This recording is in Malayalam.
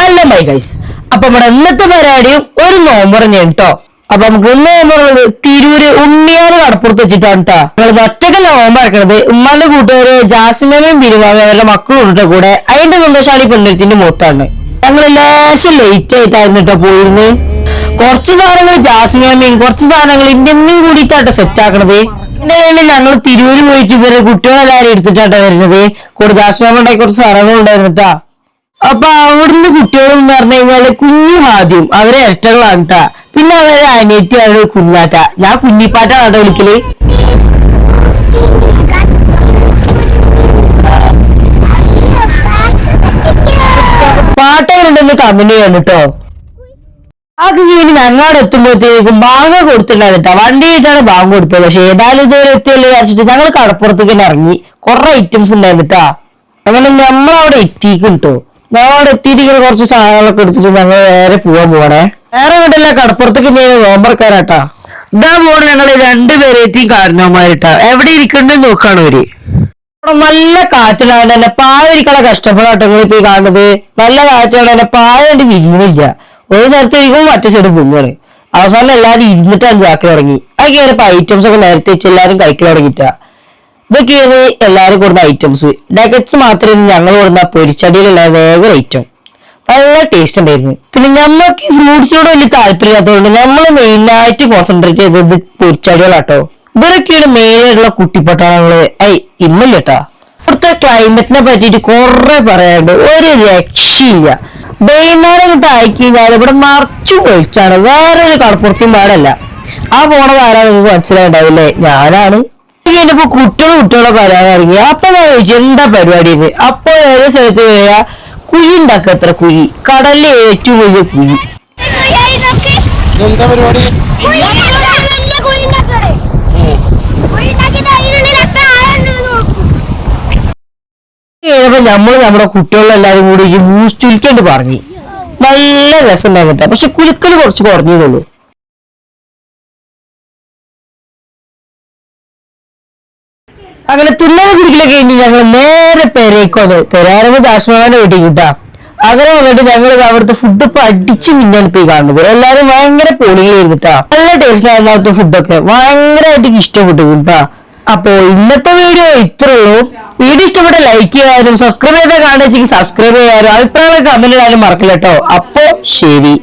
Hello my guys. അപ്പൊ നമ്മുടെ ഇന്നത്തെ പരിപാടിയും ഒരു നോമ്പ് തന്നെയാണ് കേട്ടോ. അപ്പൊ നമുക്ക് ഇന്ന് നോമ്പുള്ളത് തിരൂര് ഉണ്ണിയാറ് കടപ്പുറത്ത് വെച്ചിട്ടാണ് കേട്ടോ. ഞങ്ങൾ ഒറ്റക്കല്ല നോമ്പ് ഇറക്കണത്. ഉമ്മാന്റെ കൂട്ടുകാര് ജാസ്മിനും ബിരുവാമി അവരുടെ മക്കളുണ്ട് കൂടെ. അതിന്റെ സന്തോഷമാണ് ഈ പെണ്ണെഴുത്തിന്റെ മൂത്താണ്. ഞങ്ങൾ ലേശം ലേറ്റ് ആയിട്ടായിരുന്നു കേട്ടോ പോയിരുന്നത്. കുറച്ച് സാധനങ്ങൾ ജാസ്മിനും കുറച്ച് സാധനങ്ങൾ ഇന്ത്യനും കൂടിയിട്ടാട്ടോ സെറ്റ് ആക്കണത്. പിന്നെ ഞങ്ങൾ തിരൂര് പോയിട്ട് ഇവരെ കുട്ടികളെല്ലാരും എടുത്തിട്ടാട്ടോ വരുന്നത്. കൂടെ ജാസ്മിനുണ്ടായി കുറച്ച് സാധനങ്ങൾ ഉണ്ടായിരുന്നിട്ടാ. അപ്പൊ അവിടുന്ന് കുട്ടികളെന്ന് പറഞ്ഞു കഴിഞ്ഞാല് കുഞ്ഞു ആദ്യം അവരെ ഇരട്ടകളാണ് കേട്ടാ. പിന്നെ അവരെ അനിയത്തിയാണ് കുഞ്ഞാറ്റ. ഞാൻ കുഞ്ഞിപ്പാട്ടാണ് വിളിക്കല്. പാട്ടകളുണ്ടെന്ന് കമന്റ് ചെയ്യണം കേട്ടോ. ആ കഴിഞ്ഞ് ഞങ്ങളവിടെ എത്തുമ്പോഴത്തേക്കും ബാങ്ക് കൊടുത്തിട്ടുണ്ടായിരുന്നിട്ടാ. വണ്ടിയിട്ടാണ് ബാങ്ക് കൊടുത്തത്. പക്ഷെ ഏതായാലും ഇതുവരെ എത്തിയല്ലോ വിചാരിച്ചിട്ട് ഞങ്ങൾ കടപ്പുറത്തേക്ക് തന്നെ ഇറങ്ങി. കുറെ ഐറ്റംസ് ഉണ്ടായിരുന്നിട്ടാ. അങ്ങനെ നമ്മളവിടെ എത്തിക്കും കേട്ടോ. ഞങ്ങളവിടെ എത്തിയിട്ട് ഇങ്ങനെ കുറച്ച് സാധനങ്ങളൊക്കെ എടുത്തിട്ട് ഞങ്ങൾ നേരെ പോവാണേ. വേറെ വീട്ടില്ല, കടപ്പുറത്തേക്ക് നോമ്പറക്കാനാട്ടാ. ഇതാ പോണെ ഞങ്ങള് രണ്ടുപേരെത്തിയും കാരണവന്മാരിട്ടാ. എവിടെ ഇരിക്കണ്ടെന്ന് നോക്കാണ് അവര്. നല്ല കാറ്റിലാണ് എന്നെ പായ ഇരിക്കണ കഷ്ടപ്പെടാട്ടോ നിങ്ങളിപ്പോ കാണുന്നത്. നല്ല കാറ്റാണ് എന്നെ പായ കണ്ട് വിരിയുന്നില്ല. ഒരു സ്ഥലത്ത് ഇരിക്കുമ്പോൾ മറ്റേ സൈഡ് പൊങ്ങാണ്. അവസാനം എല്ലാരും ഇരുന്നിട്ടാണ് ജാക്കി തുടങ്ങി. അത് കയറിയപ്പോ ഐറ്റംസ് ഒക്കെ നേരത്തെ വെച്ച് എല്ലാരും കഴിക്കാൻ തുടങ്ങിട്ടാ. ഇതൊക്കെയാണ് എല്ലാരും കൊടുത്ത ഐറ്റംസ്. ഡഗറ്റ്സ് മാത്രമേ ഞങ്ങൾ കൊടുത്ത പൊരിച്ചടിയിലുള്ള വേഗം ഐറ്റം. നല്ല ടേസ്റ്റ് ഉണ്ടായിരുന്നു. പിന്നെ ഞമ്മക്ക് ഫ്രൂട്ട്സിനോട് വലിയ താല്പര്യമില്ലാത്തതുകൊണ്ട് നമ്മൾ മെയിനായിട്ട് കോൺസെൻട്രേറ്റ് ചെയ്തത് പൊരിച്ചടികളാട്ടോ. ഇവരൊക്കെയാണ് മെയിനായിട്ടുള്ള കുട്ടിപ്പട്ടാളങ്ങള്. ഇന്നില്ല കേട്ടാ. ഇവിടുത്തെ ക്ലൈമറ്റിനെ പറ്റിയിട്ട് കുറെ പറയാനുണ്ട്. ഒരു രക്ഷയില്ല. വൈകുന്നേരം കിட்ட ആയിക്കഴിഞ്ഞാൽ ഇവിടെ മറച്ചു ഒഴിച്ചാണ്. വേറൊരു കടപ്പുറത്തും പാടല്ല. ആ പോണത് ആരാ നിങ്ങൾക്ക് മനസ്സിലായിണ്ടാവില്ലേ? ഞാനാണ്. കഴിഞ്ഞപ്പോ കുട്ടികളൊക്കെ വരാൻ ഇറങ്ങി. അപ്പൊ ഞാൻ ചോദിച്ചു എന്താ പരിപാടി ഇത്. അപ്പൊ ഏതൊരു സ്ഥലത്ത് പോയാ കുഴി ഉണ്ടാക്കുക. എത്ര കുഴി, കടലിലെ ഏറ്റവും വലിയ കുഴി. കഴിഞ്ഞപ്പോ നമ്മുടെ കുട്ടികളെല്ലാരും കൂടി ബൂസ്റ്റ് വിൽക്കേണ്ടി പറഞ്ഞു. നല്ല രസം ഉണ്ടാകട്ടെ. പക്ഷെ കുലുക്കല് കുറച്ച് കുറഞ്ഞതുള്ളൂ. അങ്ങനെ തിന്നല കുടിക്കലൊക്കെ കഴിഞ്ഞ് ഞങ്ങൾ നേരെ പെരേക്കോന്ന്. പെരാറുമ്പോ ദാശ്മാന്റെ വീട്ടിൽ കിട്ടാ. അങ്ങനെ വന്നിട്ട് ഞങ്ങൾ അവിടുത്തെ ഫുഡ് ഇപ്പൊ അടിച്ച് മിന്നാൻ പോയി കാണുന്നത്. എല്ലാരും ഭയങ്കര പൊളികളായിരുന്നിട്ടാ. നല്ല ടേസ്റ്റ് ആയിരുന്നു അവിടുത്തെ ഫുഡൊക്കെ. ഭയങ്കരമായിട്ട് ഇഷ്ടപ്പെട്ടു കിട്ടാ. അപ്പൊ ഇന്നത്തെ വീഡിയോ ഇത്രേ ഉള്ളൂ. വീഡിയോ ഇഷ്ടപ്പെട്ട ലൈക്ക് ചെയ്യാനും സബ്സ്ക്രൈബ് ചെയ്താൽ കാണുക സബ്സ്ക്രൈബ് ചെയ്യാനും അഭിപ്രായങ്ങൾ കമന്റ് ചെയ്യാനും മറക്കില്ല കേട്ടോ. അപ്പൊ ശരി.